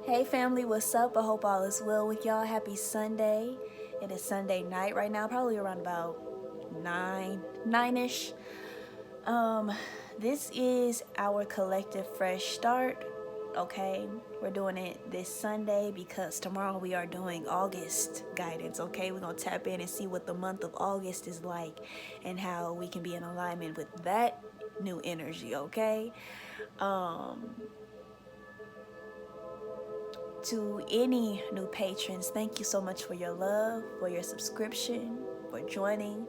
Hey family, what's up? I hope all is well with y'all. Happy Sunday. It is Sunday night right now, probably around about 9-ish. This is our collective fresh start. Okay, we're doing it this Sunday because tomorrow we are doing August guidance. Okay, we're gonna tap in and see what the month of August is like and how we can be in alignment with that new energy. Okay, to any new patrons, thank you so much for your love, for your subscription, for joining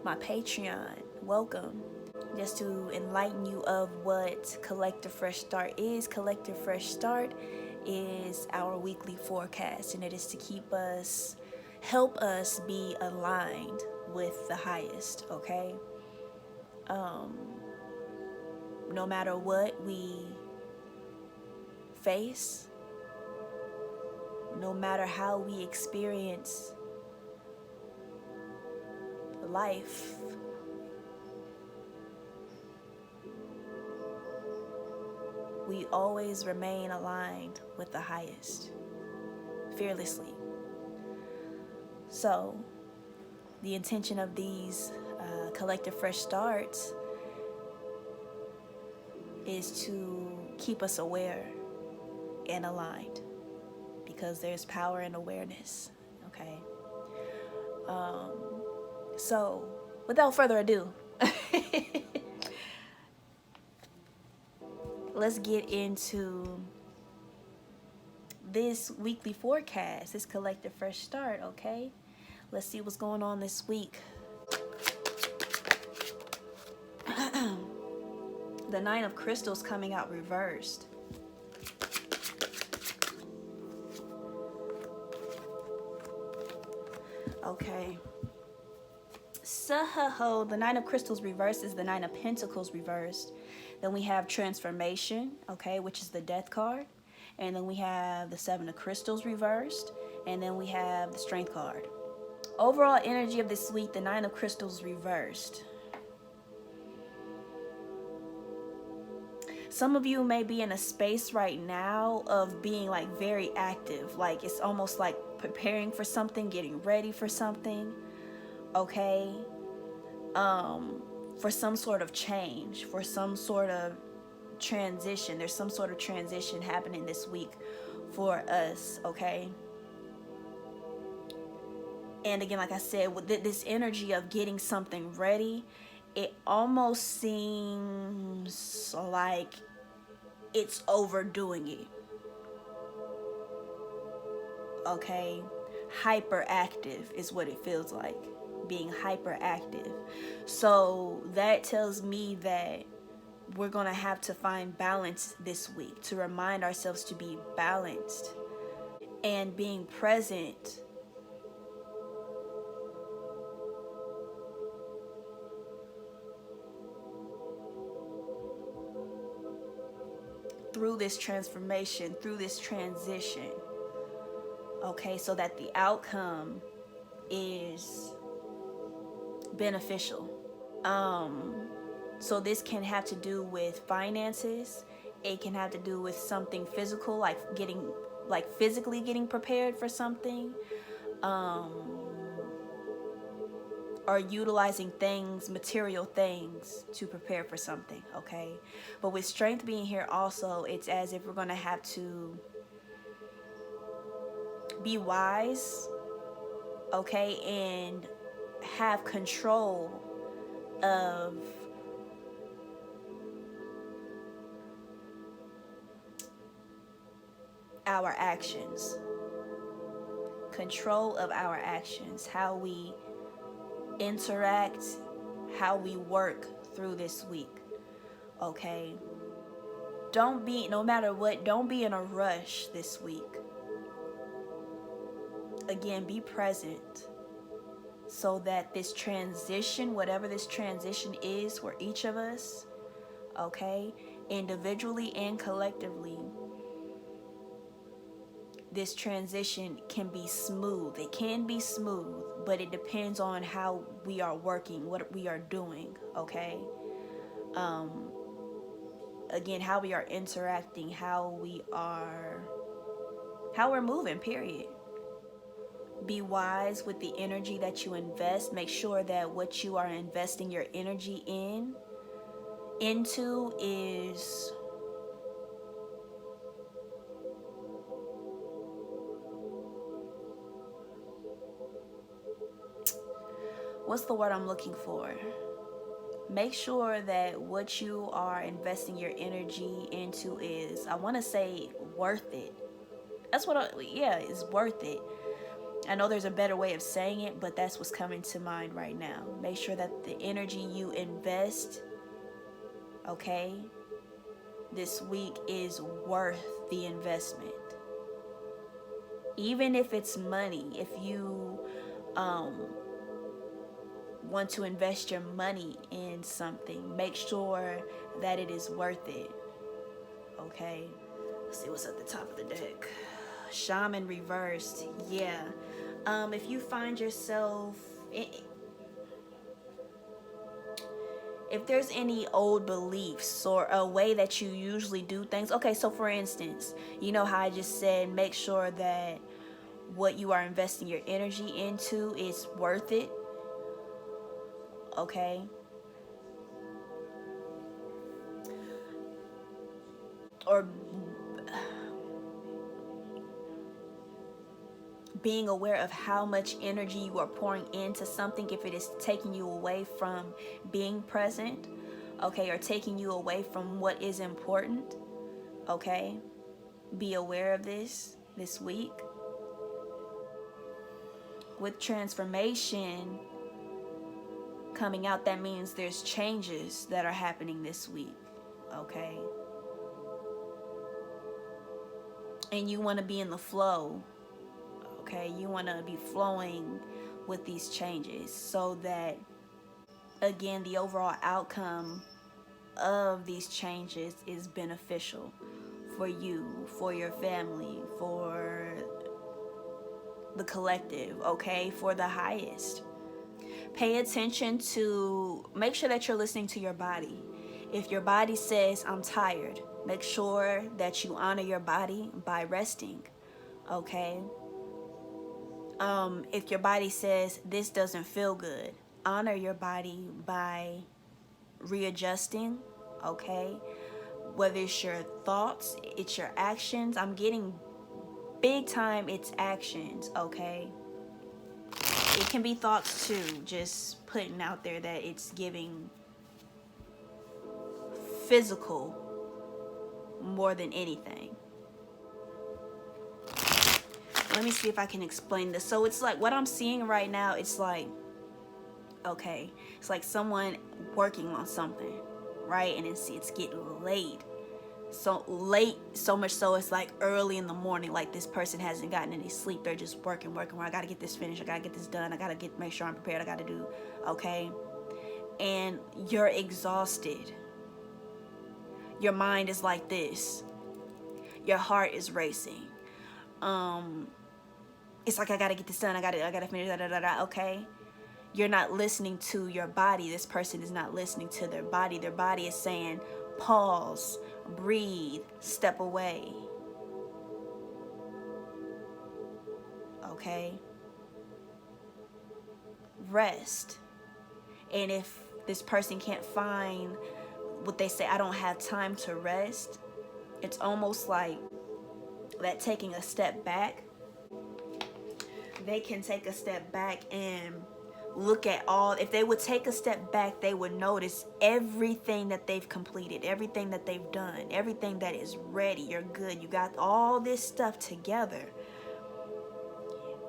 my Patreon. Welcome. Just to enlighten you of what Collective Fresh Start is. Collective Fresh Start is our weekly forecast, and it is to help us be aligned with the highest, okay? No matter what we face, no matter how we experience life, we always remain aligned with the highest, fearlessly. So, the intention of these collective fresh starts is to keep us aware and aligned, because there's power in awareness, okay? So, without further ado, let's get into this weekly forecast, this collective fresh start, okay? Let's see what's going on this week. The Nine of Crystals coming out reversed. Okay. So, the Nine of Crystals reversed is the Nine of Pentacles reversed. Then we have Transformation, okay, which is the Death card. And then we have the Seven of Crystals reversed. And then we have the Strength card. Overall energy of this week, the Nine of Crystals reversed. Some of you may be in a space right now of being like very active. Like it's almost like preparing for something, getting ready for something, okay? For some sort of change, for some sort of transition. There's some sort of transition happening this week for us, okay? And again, like I said, with this energy of getting something ready, it almost seems like it's overdoing it, okay? Hyperactive is what it feels like, being hyperactive. So that tells me that we're gonna have to find balance this week, to remind ourselves to be balanced and being present through this transformation, through this transition, okay, so that the outcome is beneficial. So this can have to do with finances. It can have to do with something physical, like physically getting prepared for something, or utilizing things, material things, to prepare for something, okay? But with Strength being here also, it's as if we're gonna have to be wise, okay, and have control of our actions. Control of our actions, how we interact, how we work through this week, okay? No matter what, don't be in a rush this week. Again, be present, so that this transition, whatever this transition is for each of us, okay, individually and collectively, this transition can be smooth. It can be smooth, but it depends on how we are working, what we are doing, okay? Again, how we are interacting, how we are how we're moving, period. Be wise with the energy that you invest. Make sure that what you are investing your energy into is what's the word I'm looking for? Make sure that what you are investing your energy into is, I want to say, worth it. That's what yeah, it's worth it. I know there's a better way of saying it, but that's what's coming to mind right now. Make sure that the energy you invest, okay, this week is worth the investment. Even if it's money, if you want to invest your money in something, make sure that it is worth it. Okay, let's see what's at the top of the deck. Shaman reversed. Yeah. If you find yourself, if there's any old beliefs or a way that you usually do things. Okay, so for instance, you know how I just said make sure that what you are investing your energy into is worth it. Okay. Or being aware of how much energy you are pouring into something, if it is taking you away from being present, okay, or taking you away from what is important, okay. Be aware of this week. With transformation coming out, that means there's changes that are happening this week, okay. And you want to be in the flow, okay. You want to be flowing with these changes so that, again, the overall outcome of these changes is beneficial for you, for your family, for the collective, okay, for the highest. Pay attention to, make sure that you're listening to your body. If your body says, I'm tired, make sure that you honor your body by resting, okay? If your body says, this doesn't feel good, honor your body by readjusting, okay? Whether it's your thoughts, it's your actions. I'm getting big time, it's actions, okay? It can be thoughts too, just putting out there that it's giving physical more than anything. Let me see if I can explain this. So it's like what I'm seeing right now, it's like, okay, it's like someone working on something, right? And it's getting late. So late, so much so it's like early in the morning, like this person hasn't gotten any sleep. They're just working. I gotta get this finished, I gotta get this done, I gotta make sure I'm prepared, I gotta do, okay? And you're exhausted. Your mind is like this. Your heart is racing. It's like I gotta get this done, I gotta finish, okay? You're not listening to your body. This person is not listening to their body. Their body is saying, pause, breathe, step away. Okay? Rest. And if this person can't find what they say, I don't have time to rest, it's almost like that taking a step back. They can take a step back and look at all. If they would take a step back, they would notice everything that they've completed, everything that they've done, everything that is ready. You're good. You got all this stuff together.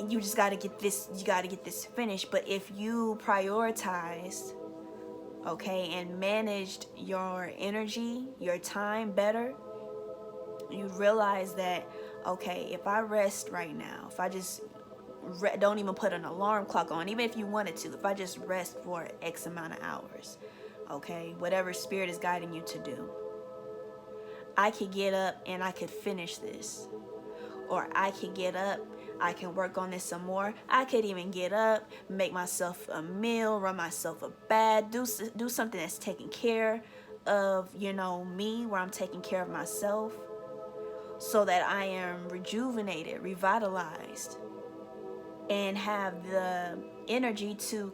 And you just got to get this, finished. But if you prioritized, okay, and managed your energy, your time better, you realize that, okay, if I rest right now, if I just don't even put an alarm clock on, even if you wanted to, if I just rest for X amount of hours, okay, whatever spirit is guiding you to do, I could get up and I could finish this. Or I could get up, I can work on this some more. I could even get up, make myself a meal, run myself a bath, do something that's taking care of, me, where I'm taking care of myself. so that I am rejuvenated, revitalized, and have the energy to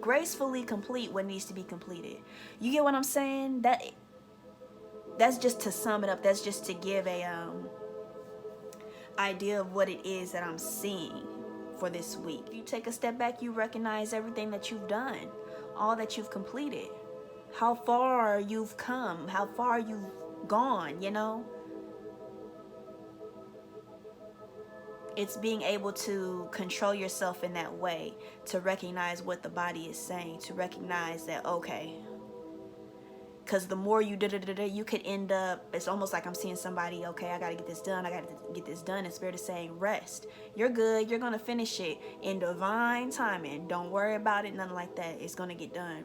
gracefully complete what needs to be completed. You get what I'm saying? That's just to sum it up. That's just to give a idea of what it is that I'm seeing for this week. You take a step back, you recognize everything that you've done, all that you've completed, how far you've come, how far you've gone, you know? It's being able to control yourself in that way, to recognize what the body is saying, to recognize that, okay, because the more you you could end up, it's almost like I'm seeing somebody, okay, I got to get this done. I got to get this done. And Spirit is saying, rest. You're good. You're going to finish it in divine timing. Don't worry about it. Nothing like that. It's going to get done.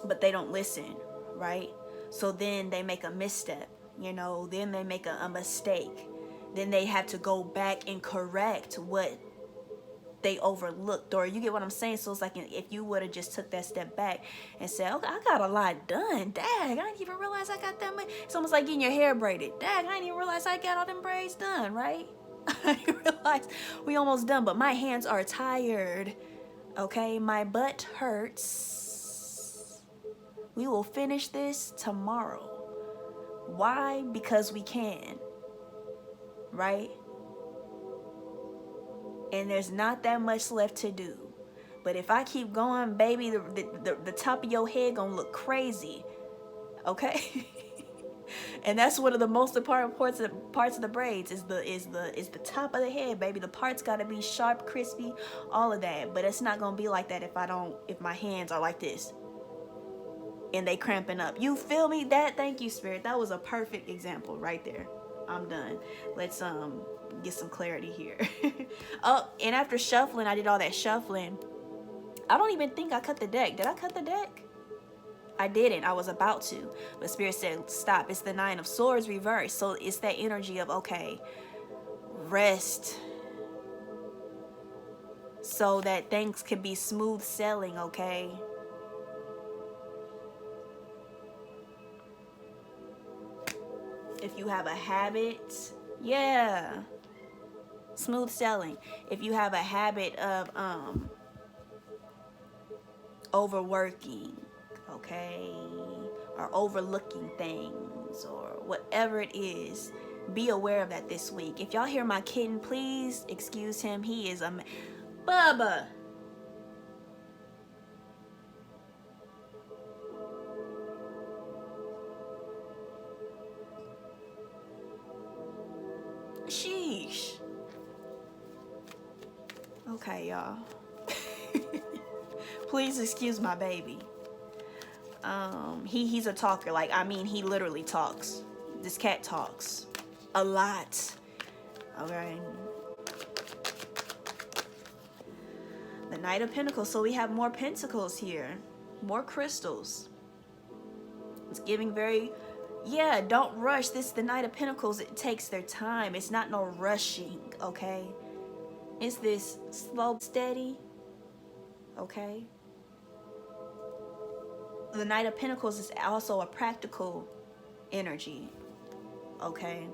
But they don't listen, right? So then they make a misstep, you know, then they make a mistake. Then they have to go back and correct what they overlooked, or you get what I'm saying? So it's like if you would have just took that step back and said, okay, I got a lot done. Dang, I didn't even realize I got that much. It's almost like getting your hair braided. Dang, I didn't even realize I got all them braids done, right? I didn't realize we almost done, but my hands are tired. Okay, my butt hurts. We will finish this tomorrow. Why? Because we can, right? And there's not that much left to do. But if I keep going, baby, the top of your head gonna look crazy. Okay? And that's one of the most important parts of the braids is the top of the head, baby. The parts gotta be sharp, crispy, all of that. But it's not gonna be like that if my hands are like this and they cramping up. You feel me? Thank you, Spirit. That was a perfect example right there. I'm done. Let's get some clarity here. Oh, and after shuffling, I did all that shuffling. I don't even think I cut the deck. Did I cut the deck? I didn't. I was about to. But Spirit said, stop. It's the Nine of Swords reversed. So it's that energy of, okay, rest. So that things can be smooth sailing, okay? If you have a habit, yeah, smooth sailing. If you have a habit of overworking, okay, or overlooking things or whatever it is, be aware of that this week. If y'all hear my kitten, please excuse him. He is Bubba. Sheesh. Okay, y'all. Please excuse my baby. He's a talker. Like, I mean, he literally talks. This cat talks a lot. Okay. The Knight of Pentacles. So we have more pentacles here, more crystals. It's giving very, yeah, don't rush. This, the Knight of Pentacles, it takes their time. It's not no rushing, okay? It's this slow, steady, okay? The Knight of Pentacles is also a practical energy, okay?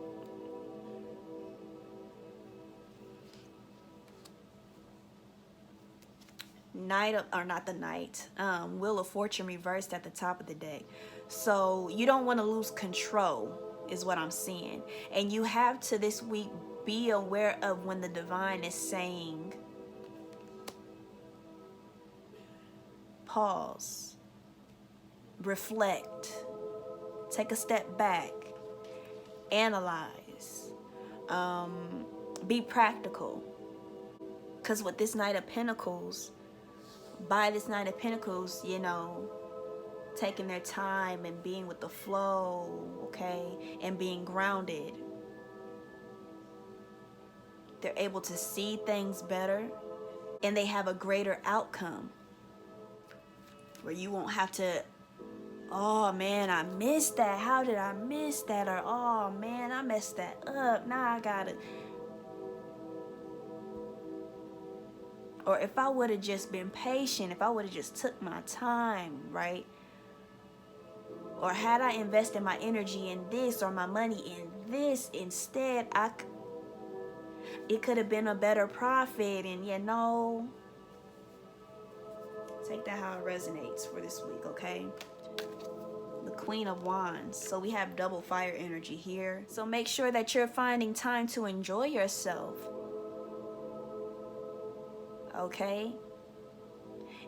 Wheel of Fortune reversed at the top of the deck. So you don't want to lose control is what I'm seeing. And you have to this week be aware of when the divine is saying, pause, reflect, take a step back, analyze, be practical. Because with this Knight of Pentacles, by this Knight of Pentacles, you know, taking their time and being with the flow, okay, and being grounded, they're able to see things better and they have a greater outcome where you won't have to, oh man, I missed that. How did I miss that? Or, oh man, I messed that up. Now I gotta. Or if I would have just been patient, if I would have just took my time, right? Or had I invested my energy in this or my money in this instead, it could have been a better profit. And you know, take that how it resonates for this week, okay? The Queen of Wands. So we have double fire energy here. So make sure that you're finding time to enjoy yourself. Okay?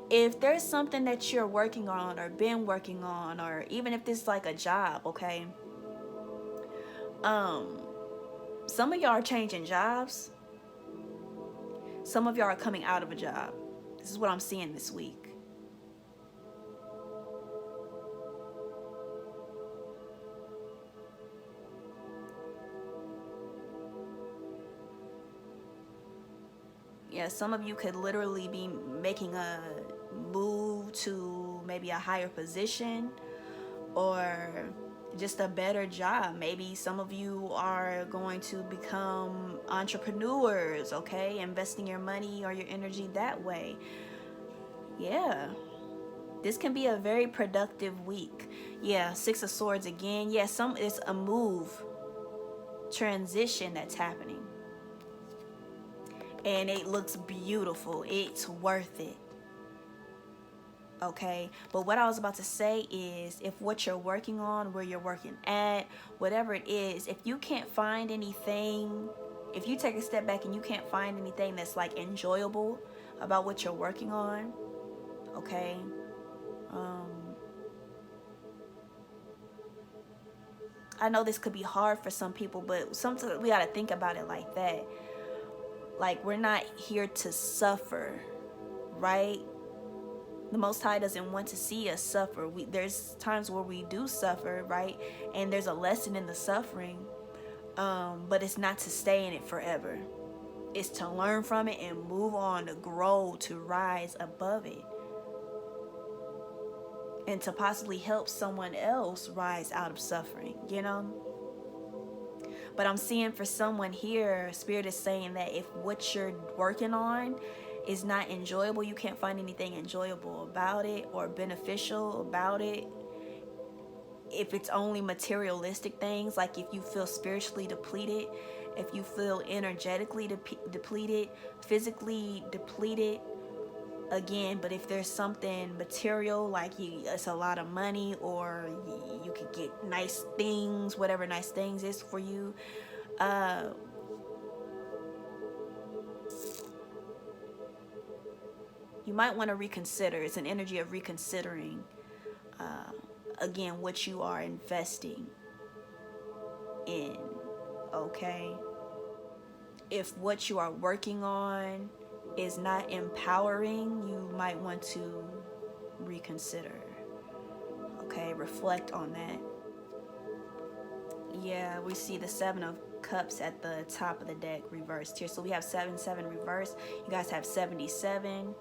If there's something that you're working on or been working on, or even if this is like a job, okay? Some of y'all are changing jobs. Some of y'all are coming out of a job. This is what I'm seeing this week. Yeah, some of you could literally be making a move to maybe a higher position or just a better job. Maybe some of you are going to become entrepreneurs, okay? Investing your money or your energy that way. Yeah. This can be a very productive week. Yeah, Six of Swords again. Yeah, it's a move, transition that's happening. And it looks beautiful. It's worth it. Okay, but what I was about to say is, if what you're working on, where you're working at, whatever it is, if you can't find anything, if you take a step back and you can't find anything that's like enjoyable about what you're working on, okay, I know this could be hard for some people, but sometimes we got to think about it like that. Like, we're not here to suffer, right? The Most High doesn't want to see us suffer. There's times where we do suffer, right? And there's a lesson in the suffering, but it's not to stay in it forever. It's to learn from it and move on, to grow, to rise above it, and to possibly help someone else rise out of suffering, you know? But I'm seeing for someone here, Spirit is saying that if what you're working on is not enjoyable, you can't find anything enjoyable about it or beneficial about it. If it's only materialistic things, like if you feel spiritually depleted, if you feel energetically depleted, physically depleted, again, but if there's something material, like it's a lot of money, or you could get nice things, whatever nice things is for you, you might want to reconsider. It's an energy of reconsidering, again, what you are investing in, okay? If what you are working on is not empowering, you might want to reconsider, okay? Reflect on that. Yeah, we see the Seven of Cups at the top of the deck reversed here. So we have 7-7 reversed. You guys have 77,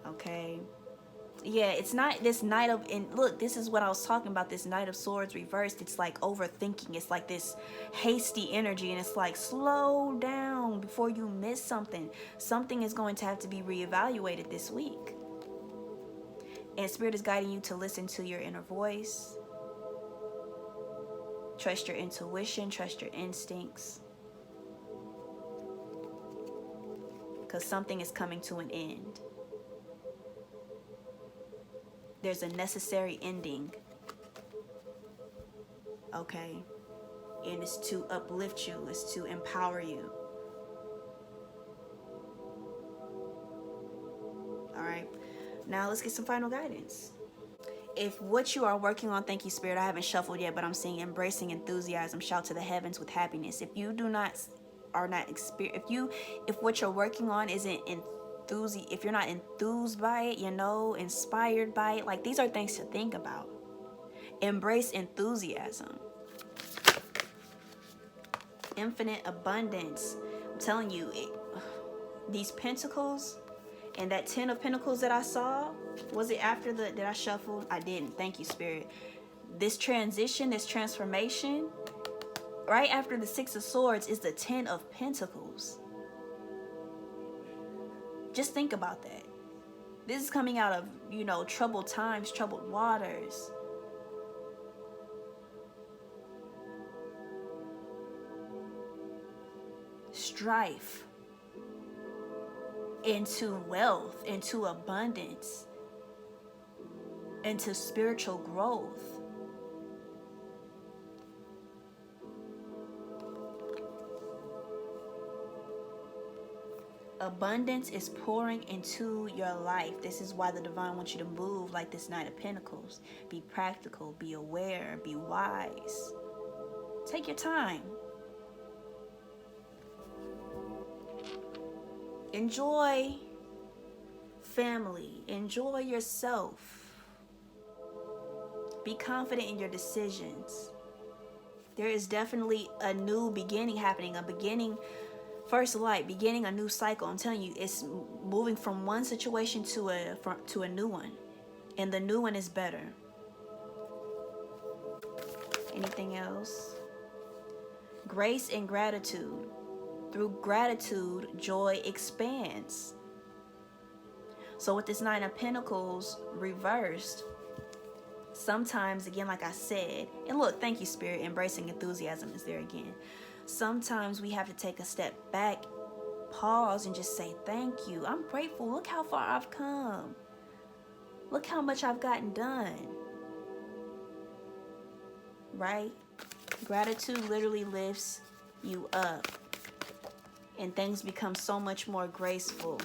okay? Yeah, it's not this Knight of, and look, this is what I was talking about, this Knight of Swords reversed. It's like overthinking. It's like this hasty energy, and it's like, slow down before you miss something. Something is going to have to be reevaluated this week. And Spirit is guiding you to listen to your inner voice. Trust your intuition, trust your instincts. Because something is coming to an end. There's a necessary ending, okay? And it's to uplift you, it's to empower you. All right, now let's get some final guidance. If what you are working on, thank you, Spirit, I haven't shuffled yet, but I'm seeing embracing enthusiasm, shout to the heavens with happiness. If you are not if what you're working on isn't if you're not enthused by it, you know, inspired by it, like, these are things to think about. Embrace enthusiasm. Infinite abundance. I'm telling you, these pentacles and that 10 of Pentacles that I saw, was it after did I shuffle? I didn't. Thank you, Spirit. This transition, this transformation, right after the 6 of Swords is the 10 of Pentacles. Just think about that. This is coming out of, you know, troubled times, troubled waters. strife into wealth, into abundance, into spiritual growth. Abundance is pouring into your life. This is why the divine wants you to move like this Knight of Pentacles. Be practical, be aware, be wise. Take your time. Enjoy family. Enjoy yourself. Be confident in your decisions. There is definitely a new beginning happening, a beginning, first light, beginning a new cycle. I'm telling you, it's moving from one situation to a new one, and the new one is better. Anything else? Grace and gratitude. Through gratitude, joy expands. So with this Nine of Pentacles reversed, sometimes, again, like I said, and look, thank you, Spirit, embracing enthusiasm is there again. Sometimes we have to take a step back, pause, and just say, thank you. I'm grateful. Look how far I've come. Look how much I've gotten done. Right? Gratitude literally lifts you up. And things become so much more graceful,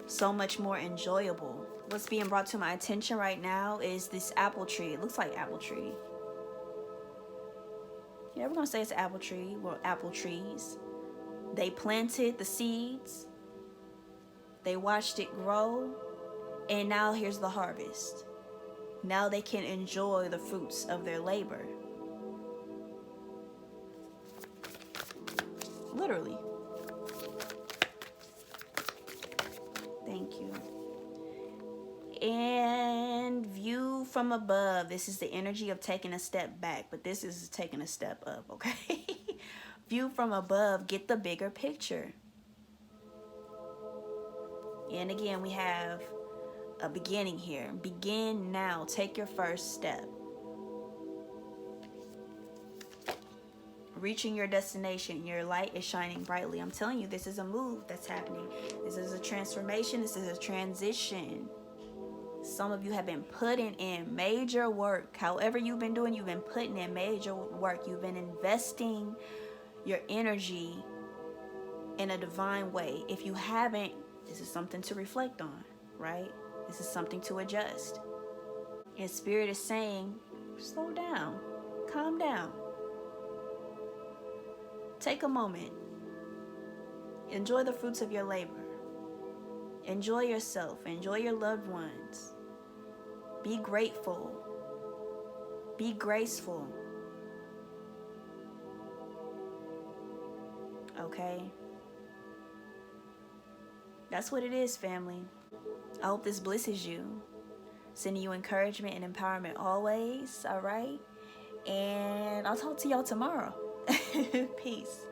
so much more enjoyable. What's being brought to my attention right now is this apple tree. It looks like apple tree. Yeah, we're going to say it's an apple tree. Well, apple trees. They planted the seeds. They watched it grow. And now here's the harvest. Now they can enjoy the fruits of their labor. Literally. Thank you. And view from above. This is the energy of taking a step back, but this is taking a step up, okay? View from above. Get the bigger picture. And again, we have a beginning here. Begin now. Take your first step. Reaching your destination. Your light is shining brightly. I'm telling you, this is a move that's happening. This is a transformation. This is a transition. Some of you have been putting in major work. However you've been doing, you've been putting in major work. You've been investing your energy in a divine way. If you haven't, this is something to reflect on, right? This is something to adjust. And Spirit is saying, slow down, calm down. Take a moment. Enjoy the fruits of your labor. Enjoy yourself. Enjoy your loved ones. Be grateful. Be graceful. Okay? That's what it is, family. I hope this blesses you. Sending you encouragement and empowerment always, all right? And I'll talk to y'all tomorrow. Peace.